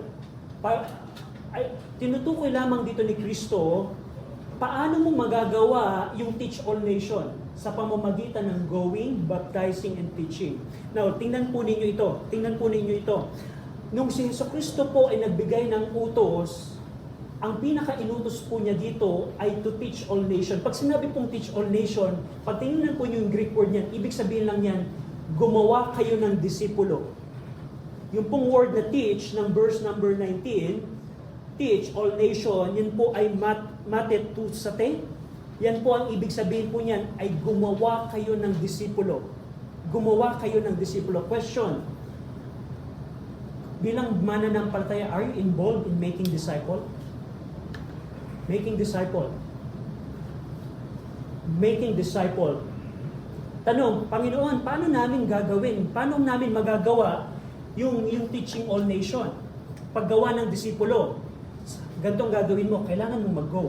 Speaker 1: Tinutukoy lamang dito ni Kristo, paano mo magagawa yung teach all nation sa pamamagitan ng going, baptizing, and teaching. Now, tingnan po ninyo ito. Nung si Jesucristo po ay nagbigay ng utos, ang pinaka-inutos po niya dito ay to teach all nation. Pag sinabi pong teach all nation, pag tingnan po niyo yung Greek word niyan, ibig sabihin lang yan, gumawa kayo ng disipulo. Yung pong word na teach ng verse number 19, teach all nation, yan po ay matetusate. Yan po ang ibig sabihin po niyan ay gumawa kayo ng disipulo. gumawa kayo ng disipulo. Question, bilang mananampalataya, are you involved in making disciple? Making disciple. Making disciple. Tanong, Panginoon, paano namin gagawin? Paano namin magagawa yung teaching all nation? Paggawa ng disipulo. Gantong gagawin mo, kailangan mong mag-go.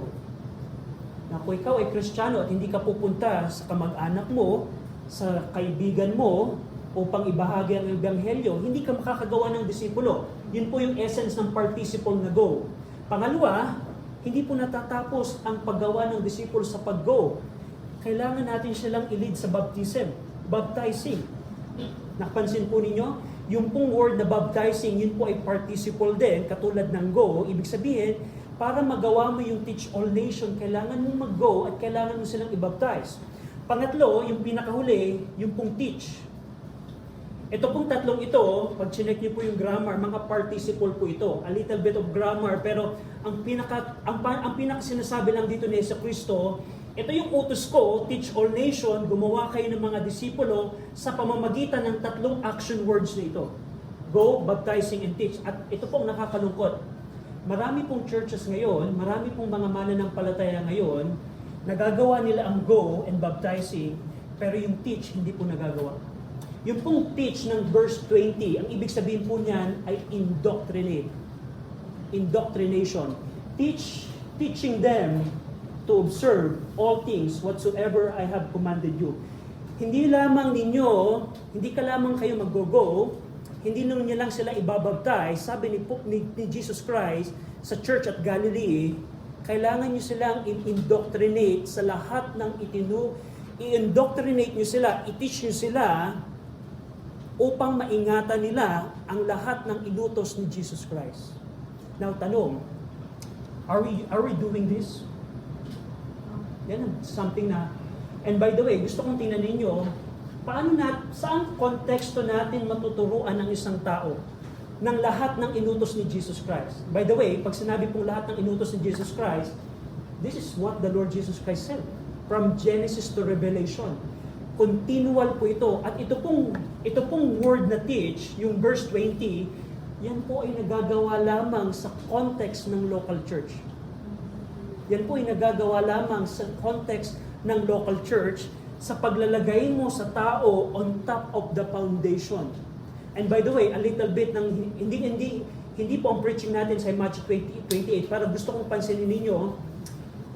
Speaker 1: Na kung ikaw ay Kristiyano at hindi ka pupunta sa kamag-anak mo, sa kaibigan mo, upang ibahagi ang ebanghelyo, hindi ka makakagawa ng disipulo. Yun po yung essence ng participle na go. Pangalawa, hindi po natatapos ang paggawa ng disipulo sa pag-go. Kailangan natin silang i-lead sa baptism, baptizing. Napansin po ninyo, yung pong word na baptizing, yun po ay participle din, katulad ng go. Ibig sabihin, para magawa mo yung teach all nation, kailangan mong mag-go at kailangan mo silang i-baptize. Pangatlo, yung pinakahuli, yung pong teach. Ito pong tatlong ito, pag chinek niyo po yung grammar, mga participle po ito. A little bit of grammar, pero ang pinaka sinasabi lang dito ni Jesucristo, ito yung utos ko, teach all nation, gumawa kayo ng mga disipulo sa pamamagitan ng tatlong action words na ito. Go, baptizing, and teach. At ito pong nakakalungkot. Marami pong churches ngayon, marami pong mga mananampalataya ngayon, nagagawa nila ang go and baptizing, pero yung teach hindi po nagagawa. Yung pong teach ng verse 20, ang ibig sabihin po niyan ay indoctrinate. Indoctrination. Teaching them to observe all things whatsoever I have commanded you. Hindi lamang ninyo, hindi ka lamang kayo mag-go, hindi ninyo lang sila ibabaptize. Sabi ni Jesus Christ sa church at Galilee, kailangan nyo silang indoctrinate sa lahat ng i-indoctrinate nyo sila, i-teach nyo sila upang maingatan nila ang lahat ng inutos ni Jesus Christ. Now, tanong, are we doing this? Yan something na, and by the way, gusto kong tingnan ninyo, saan konteksto natin matuturuan ng isang tao ng lahat ng inutos ni Jesus Christ? By the way, pag sinabi pong lahat ng inutos ni Jesus Christ, this is what the Lord Jesus Christ said. From Genesis to Revelation. Continual po ito. At ito pong word na teach, yung verse 20, yan po ay nagagawa lamang sa context ng local church. Yan po ay nagagawa lamang sa context ng local church sa paglalagay mo sa tao on top of the foundation. And by the way, a little bit ng hindi po ang preaching natin sa Matthew 28, para gusto kong pansinin ninyo,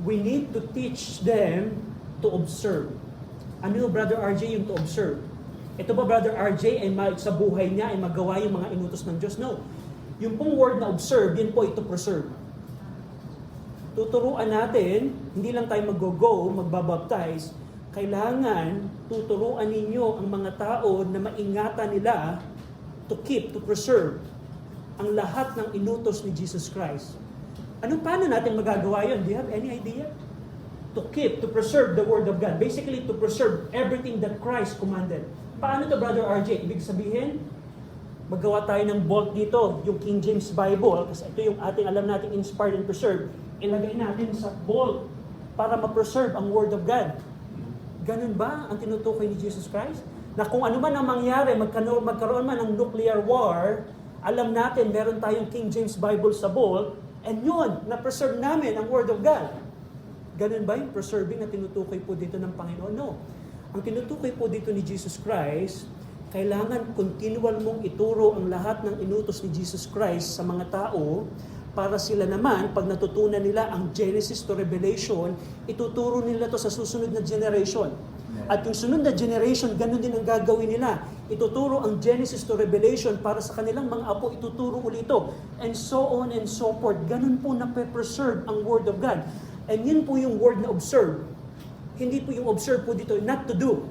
Speaker 1: we need to teach them to observe. Ano yung Brother RJ yung to observe? Ito ba Brother RJ ay sa buhay niya ay magawa yung mga inutos ng Diyos? No. Yung pong word na observe, yun po ito preserve. Tuturuan natin, hindi lang tayo mag-go, magbabaptize, kailangan tuturuan ninyo ang mga tao na maingatan nila to keep, to preserve ang lahat ng inutos ni Jesus Christ. Paano natin magagawa yun? Do you have any idea? To keep, to preserve the Word of God. Basically, to preserve everything that Christ commanded. Paano to, Brother RJ? Ibig sabihin, magawa tayo ng bolt dito, yung King James Bible, kasi ito yung ating alam natin inspired and preserved, ilagay natin sa bolt para ma-preserve ang Word of God. Ganun ba ang tinutukoy ni Jesus Christ? Na kung ano man ang mangyari, magkaroon man ng nuclear war, alam natin, meron tayong King James Bible sa bolt, and yun, na-preserve namin ang Word of God. Ganun ba yung preserving na tinutukoy po dito ng Panginoon? No. Ang tinutukoy po dito ni Jesus Christ, kailangan continual mong ituro ang lahat ng inutos ni Jesus Christ sa mga tao para sila naman, pag natutunan nila ang Genesis to Revelation, ituturo nila to sa susunod na generation. At yung sunod na generation, ganun din ang gagawin nila. Ituturo ang Genesis to Revelation para sa kanilang mga apo, ituturo ulit ito. And so on and so forth. Ganun po na preserve ang Word of God. And yun po yung word na observe. Hindi po yung observe po dito, not to do.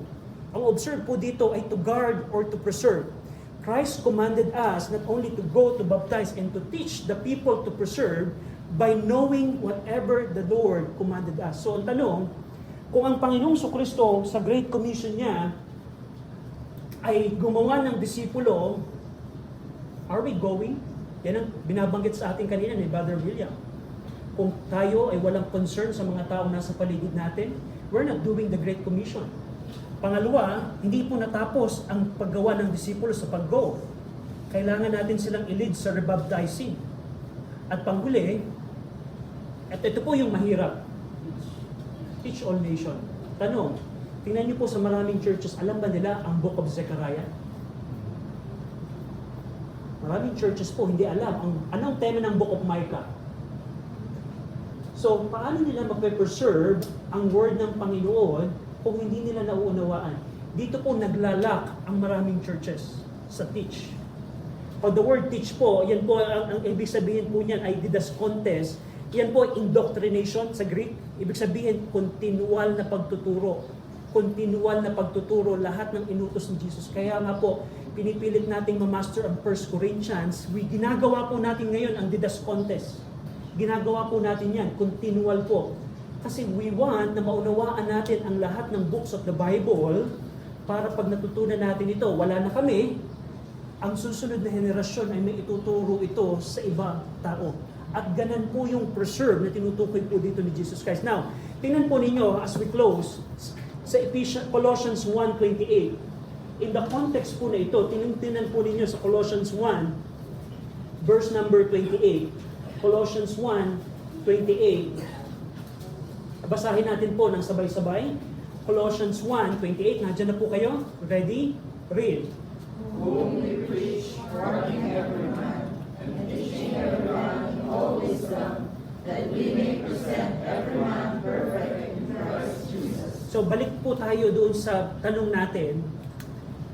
Speaker 1: Ang observe po dito ay to guard or to preserve. Christ commanded us not only to go to baptize and to teach the people to preserve by knowing whatever the Lord commanded us. So ang tanong, kung ang Panginoong Jesucristo sa Great Commission niya ay gumawa ng disipulo, are we going? Yan ang binabanggit sa atin kanina ni Brother William. Kung tayo ay walang concern sa mga taong nasa paligid natin, we're not doing the Great Commission. Pangalawa, hindi po natapos ang paggawa ng disipulo sa pag-go. Kailangan natin silang i-lead sa rebaptizing. At panghuli, at ito po yung mahirap. Teach all nation. Tanong, tingnan niyo po sa maraming churches, alam ba nila ang Book of Zechariah? Maraming churches po hindi alam anong tema ng Book of Micah. So, paano nila magpe-preserve ang word ng Panginoon kung hindi nila nauunawaan? Dito po naglalak ang maraming churches sa teach. Pag the word teach po, yan po, ang ibig sabihin po niyan ay didascontes. Yan po indoctrination sa Greek. Ibig sabihin, continual na pagtuturo. Continual na pagtuturo lahat ng inutos ni Jesus. Kaya nga po, pinipilit nating ma-master ang 1 Corinthians. Ginagawa po natin ngayon ang didascontes. Ginagawa po natin yan, continual po. Kasi we want na maunawaan natin ang lahat ng books of the Bible para pag natutunan natin ito, wala na kami, ang susunod na henerasyon ay may ituturo ito sa ibang tao. At ganun po yung preserve na tinutukoy po dito ni Jesus Christ. Now, tingnan po ninyo as we close sa Colossians 1:28. In the context po na ito, tingnan po ninyo sa Colossians 1, verse number 28. Colossians 1:28. Basahin natin po ng sabay-sabay. Colossians 1:28. Nandiyan na po kayo? Ready? Read.
Speaker 3: Whom we preach, warning every man, and teaching every man in all wisdom, that we may present every man perfect in Christ Jesus.
Speaker 1: So balik po tayo doon sa tanong natin.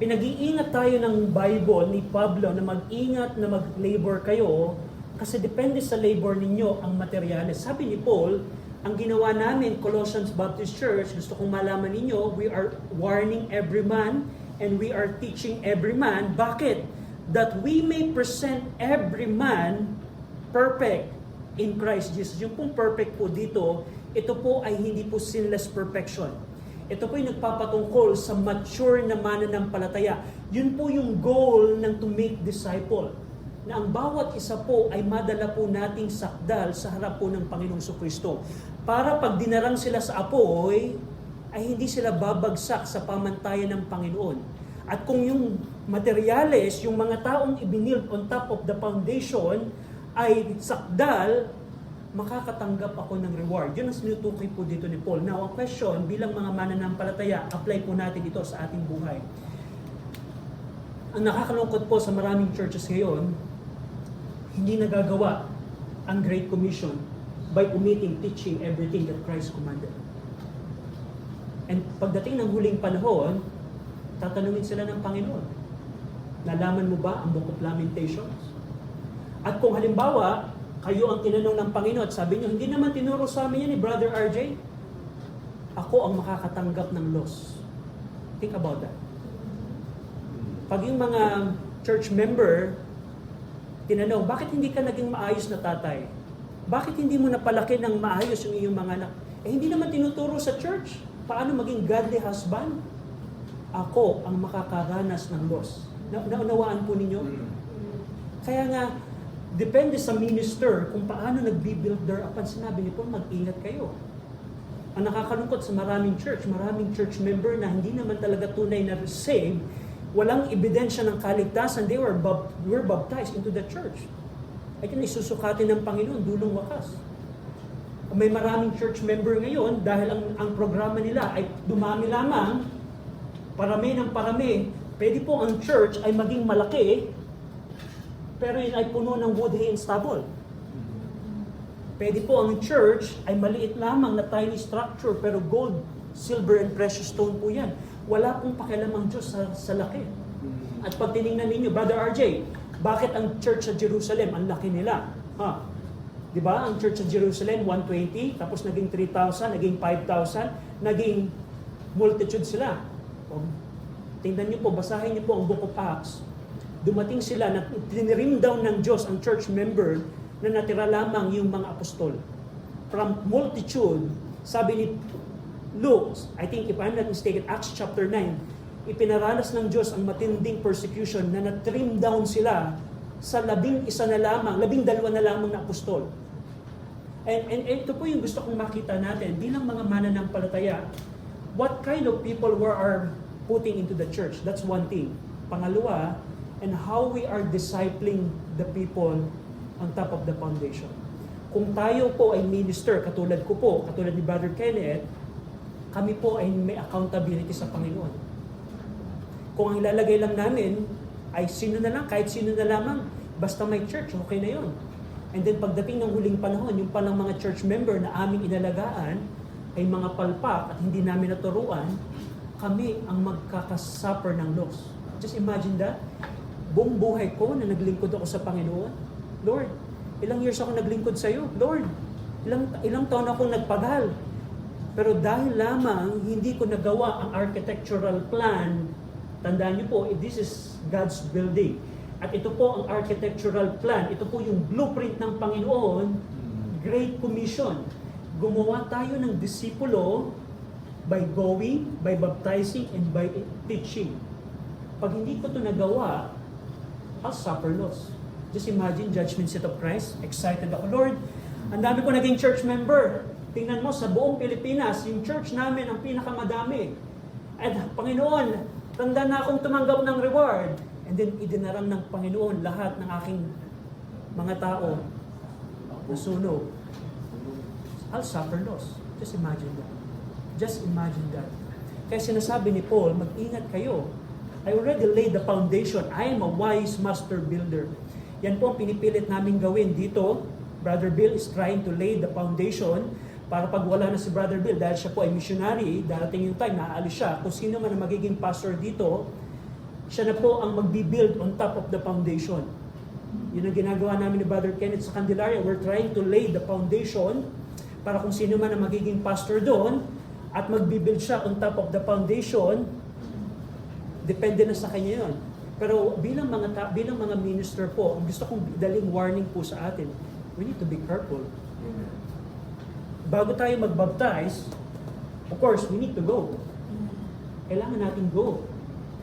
Speaker 1: Pinag-iingat tayo ng Bible ni Pablo na mag-ingat na mag-labor kayo kasi depende sa labor ninyo ang materyales. Sabi ni Paul, ang ginawa namin, Colossians Baptist Church, gusto kong malaman ninyo, we are warning every man and we are teaching every man. Bakit? That we may present every man perfect in Christ Jesus. Yung pong perfect po dito, ito po ay hindi po sinless perfection. Ito po yung nagpapatungkol sa mature na mananampalataya. Yun po yung goal ng to make disciple. Na ang bawat isa po ay madala po nating sakdal sa harap po ng Panginoong Kristo. Para pag dinarang sila sa apoy, ay hindi sila babagsak sa pamantayan ng Panginoon. At kung yung materyales, yung mga taong ibinild on top of the foundation, ay sakdal, makakatanggap ako ng reward. Yun ang sinutukoy po dito ni Paul. Now, ang question, bilang mga mananampalataya, apply po natin ito sa ating buhay. Ang nakakalungkot po sa maraming churches ngayon, hindi nagagawa ang Great Commission by omitting teaching everything that Christ commanded. And pagdating ng huling panahon, tatanungin sila ng Panginoon, nalaman mo ba ang Book of Lamentations? At kung halimbawa, kayo ang tinanong ng Panginoon at sabi niyo, hindi naman tinuro sa amin yan ni Brother RJ. Ako ang makakatanggap ng loss. Think about that. Pag yung mga church member, tinanong, bakit hindi ka naging maayos na tatay? Bakit hindi mo napalaki ng maayos yung iyong mga anak? Eh hindi naman tinuturo sa church. Paano maging godly husband? Ako ang makakaranas ng loss. Naunawaan po ninyo? Kaya nga, depende sa minister kung paano nag-build their up. Sinabi ni Paul, mag-ingat kayo. Ang nakakalungkot sa maraming church member na hindi naman talaga tunay na saved, walang ebidensya ng kaligtasan, they were baptized into the church. Ay isusukatin ng Panginoon, dulong wakas. May maraming church member ngayon, dahil ang programa nila ay dumami lamang, parami ng parami, pwede po ang church ay maging malaki, pero yun ay puno ng wood, hay, and stubble. Pwede po ang church ay maliit lamang na tiny structure, pero gold, silver, and precious stone po yan. Wala pong pakialam ang Diyos sa laki. At pag tinignan ninyo, Brother RJ, bakit ang church sa Jerusalem, ang laki nila? Di ba? Ang church sa Jerusalem, 120, tapos naging 3,000, naging 5,000, naging multitude sila. Tingnan niyo po, basahin niyo po ang Book of Acts. Dumating sila na tinirim down ng Diyos ang church member na natira lamang yung mga apostol. From multitude, sabi ni Luke, I think if I'm not mistaken, Acts chapter 9, ipinaranas ng Diyos ang matinding persecution na natrim down sila sa 11 na lamang, 12 na lamang na apostol. And ito po yung gusto kong makita natin bilang mga mananampalataya. What kind of people were our putting into the church. That's one thing. Pangalawa, and how we are discipling the people on top of the foundation. Kung tayo po ay minister, katulad ko po, katulad ni Brother Kenneth, kami po ay may accountability sa Panginoon. Kung ang ilalagay lang namin ay sino na lang, kahit sino na lamang, basta may church, okay na yon. And then pagdating ng huling panahon, yung palang mga church member na aming inalagaan ay mga palpak at hindi namin naturuan, kami ang magkakasuffer ng loss. Just imagine that. Buong buhay ko na naglingkod ako sa Panginoon, Lord, ilang years ako naglingkod sa iyo, Lord, ilang taon akong nagpagal. Pero dahil lamang hindi ko nagawa ang architectural plan, tandaan niyo po, this is God's building. At ito po ang architectural plan, ito po yung blueprint ng Panginoon, Great Commission. Gumawa tayo ng disipulo by going, by baptizing, and by teaching. Pag hindi ko ito nagawa, I'll suffer loss. Just imagine, judgment seat of Christ. Excited ako, Lord, ang dami ko naging church member. Tingnan mo, sa buong Pilipinas, yung church namin ang pinakamadami. At Panginoon, tanda na akong tumanggap ng reward. And then, idinaram ng Panginoon lahat ng aking mga tao na sunog. I'll suffer loss. Just imagine that. Just imagine that. Kaya sinasabi ni Paul, mag-ingat kayo. I already laid the foundation. I am a wise master builder. Yan po ang pinipilit namin gawin dito. Brother Bill is trying to lay the foundation para pag wala na si Brother Bill, dahil siya po ay missionary, darating yung time, naaalis siya. Kung sino man ang magiging pastor dito, siya na po ang magbibuild on top of the foundation. Yun ang ginagawa namin ni Brother Kenneth sa Candelaria. We're trying to lay the foundation para kung sino man ang magiging pastor doon at magbibuild siya on top of the foundation, depende na sa kanya yun. Pero bilang mga minister po, gusto kong daling warning po sa atin, we need to be careful. Bago tayo magbaptize, of course, we need to go. Kailangan natin go.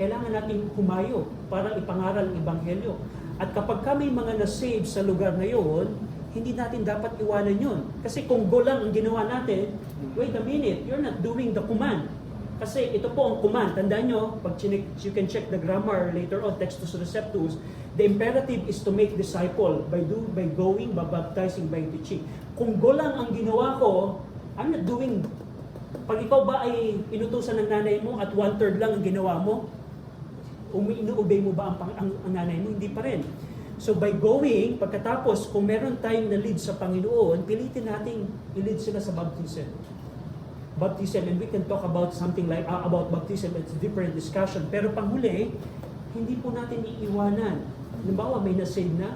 Speaker 1: Kailangan natin humayo para ipangaral ang Ebanghelyo. At kapag kami mga na-save sa lugar na yon, hindi natin dapat iwanan yon. Kasi kung go lang ang ginawa natin, wait a minute, you're not doing the command. Kasi ito po ang command. Tandaan nyo, pag you can check the grammar later on, Textus Receptus, the imperative is to make disciple by going, by baptizing, by teaching. Kung go lang ang ginawa ko, I'm not doing. Pag ikaw ba ay inutusan ng nanay mo at 1/3 lang ang ginawa mo, inuobey mo ba ang nanay mo? Hindi pa rin. So by going, pagkatapos, kung meron tayong na-lead sa Panginoon, pilitin nating i-lead sila sa baptism. Baptism, and we can talk about something like, about baptism, it's a different discussion. Pero panghuli, hindi po natin iiwanan. Halimbawa, may na-save na.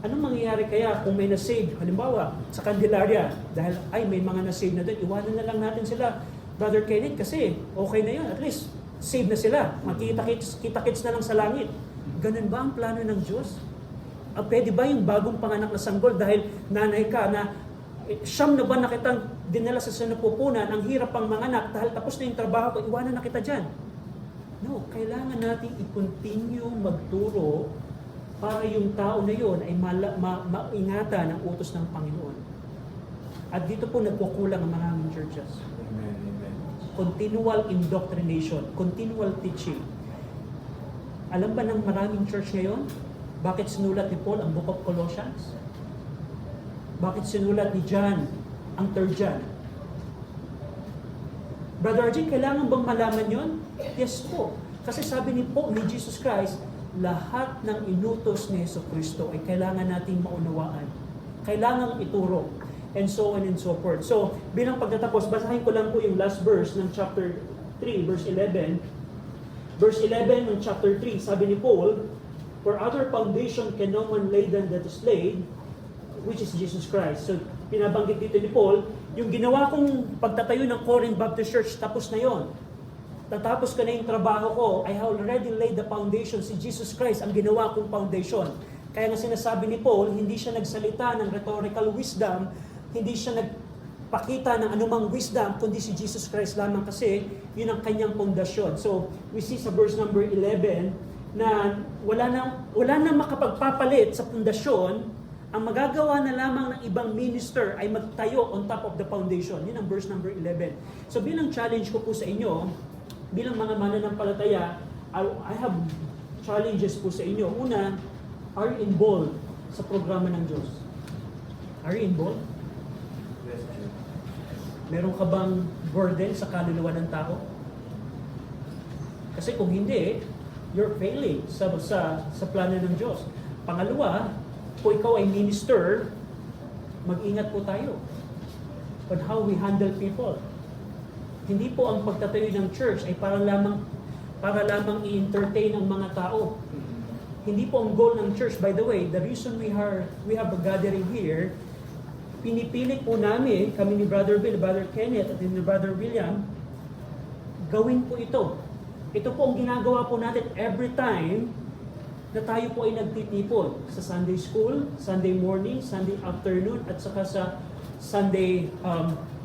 Speaker 1: Anong mangyayari kaya kung may na-save? Halimbawa, sa Candelaria, dahil may mga na-save na doon, iwanan na lang natin sila. Brother Kenneth, kasi okay na yun. At least, save na sila. Makita-kits na lang sa langit. Ganun ba ang plano ng Diyos? Pwede ba yung bagong panganak na sanggol dahil nanay ka na siyam na ba na kitang dinala sa sinapupunan, ang hirap pang manganak dahil tapos na yung trabaho ko, iwanan na kita dyan? No, kailangan natin i-continue magturo para yung tao na yon ay maingatan ang utos ng Panginoon. At dito po nagkukulang ang maraming churches.
Speaker 2: Amen. Amen.
Speaker 1: Continual indoctrination, continual teaching. Alam ba ng maraming church ngayon, bakit sinulat ni Paul ang Book of Colossians? Bakit sinulat ni John ang 3rd John? Brother Arjun, kailangan bang malaman yon? Yes po. Kasi sabi ni Jesus Christ, lahat ng inutos ni Jesucristo ay kailangan nating maunawaan. Kailangan ituro. And so on and so forth. So, bilang pagtatapos, basahin ko lang po yung last verse ng chapter 3, verse 11. Verse 11 ng chapter 3, sabi ni Paul, "For other foundation can no one lay than that is laid, which is Jesus Christ." So, pinabanggit dito ni Paul, yung ginawa kong pagtatayo ng Corinth Baptist Church, tapos na yon. Tatapos ka na yung trabaho ko, I have already laid the foundation. Si Jesus Christ ang ginawa kong foundation. Kaya nga sinasabi ni Paul, hindi siya nagsalita ng rhetorical wisdom, hindi siya nagpakita ng anumang wisdom, kundi si Jesus Christ lamang kasi yun ang kanyang pundasyon. So, we see sa verse number 11 na wala na makapagpapalit sa pundasyon, ang magagawa na lamang ng ibang minister ay magtayo on top of the foundation. Yun ang verse number 11. So, bilang challenge ko po sa inyo, bilang mga mananampalataya, I have challenges po sa inyo. Una, are you involved sa programa ng Diyos? Are you involved?
Speaker 2: Question.
Speaker 1: Meron ka bang burden sa kaluluwa ng tao? Kasi kung hindi, you're failing sa plano ng Diyos. Pangalawa, kung ikaw ay minister, mag-ingat po tayo on how we handle people. Hindi po ang pagtatayo ng church ay para lamang i-entertain ang mga tao. Hindi po ang goal ng church. By the way, the reason we have a gathering here, pinipilit po namin, kami ni Brother Bill, Brother Kenneth, at ni Brother William, gawin po ito. Ito po ang ginagawa po natin every time na tayo po ay nagtitipon sa Sunday school, Sunday morning, Sunday afternoon, at saka sa Sunday,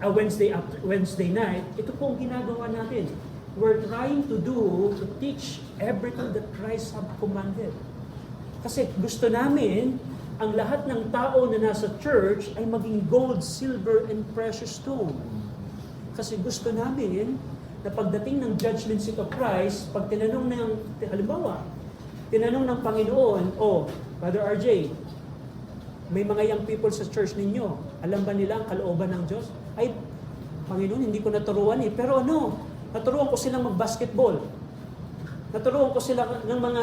Speaker 1: Wednesday night. Ito po ang ginagawa natin. We're trying to teach everything that Christ have commanded. Kasi gusto namin ang lahat ng tao na nasa church ay maging gold, silver, and precious stone. Kasi gusto namin na pagdating ng judgment seat of Christ, pag tinanong ng Panginoon, Brother RJ, may mga young people sa church ninyo, alam ba nila ang kalooban ng Diyos? Ay, Panginoon, hindi ko naturuan pero naturuan ko silang mag-basketball. Naturuan ko sila ng mga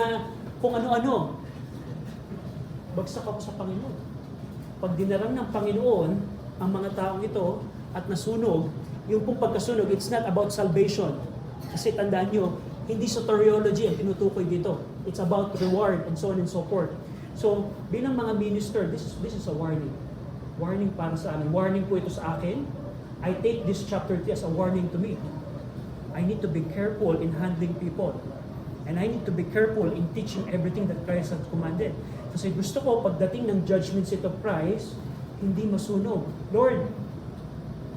Speaker 1: kung ano-ano. Bagsak ako sa Panginoon. Pag dinarang ng Panginoon ang mga taong ito at nasunog, yung pong pagkasunog, it's not about salvation. Kasi tandaan nyo, hindi soteriology ang tinutukoy dito. It's about reward and so on and so forth. So, bilang mga minister, this is a warning. Warning para sa amin. Warning po ito sa akin. I take this chapter 3 as a warning to me. I need to be careful in handling people. And I need to be careful in teaching everything that Christ has commanded. Kasi gusto ko, pagdating ng judgment seat of Christ, hindi masunog. Lord,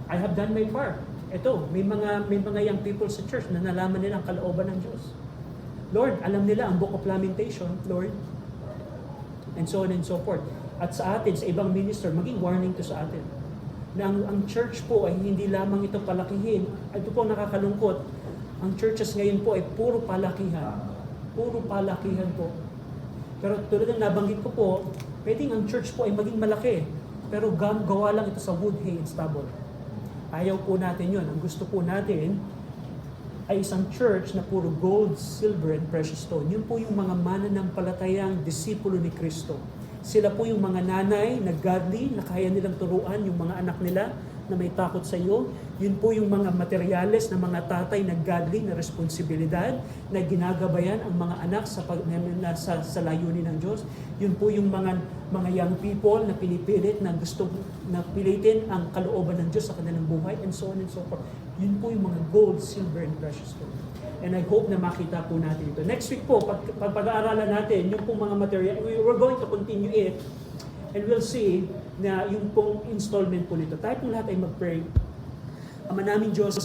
Speaker 1: I have done my part. Ito, may mga young people sa church na nalaman nila ang kalooban ng Diyos. Lord, alam nila ang Book of Lamentation, Lord. And so on and so forth. At sa atin, sa ibang minister, maging warning to sa atin. Na ang church po ay hindi lamang ito palakihin. Ito po nakakalungkot. Ang churches ngayon po ay puro palakihan. Puro palakihan po. Pero tulad ng nabanggit ko po, pwedeng ang church po ay maging malaki. Pero gawa lang ito sa wood, hay, and stubble. Ayaw po natin yun. Ang gusto po natin ay isang church na puro gold, silver, and precious stone. Yun po yung mga mananampalatayang disipulo ni Kristo. Sila po yung mga nanay na godly, na kaya nilang turuan yung mga anak nila na may takot sa iyo. Yun po yung mga materyales na mga tatay na godly, na responsibilidad, na ginagabayan ang mga anak sa layunin ng Diyos. Yun po yung mga young people na pinipilit, na gusto na pilitin ang kalooban ng Diyos sa kanilang buhay, and so on and so forth. Yun po yung mga gold, silver, and precious stone. And I hope na makita po natin ito. Next week po, pag-aaralan natin yung pong mga material, we're going to continue it, and we'll see na yung pong installment po nito. Tayo pong lahat ay mag-pray. Ama namin Diyos,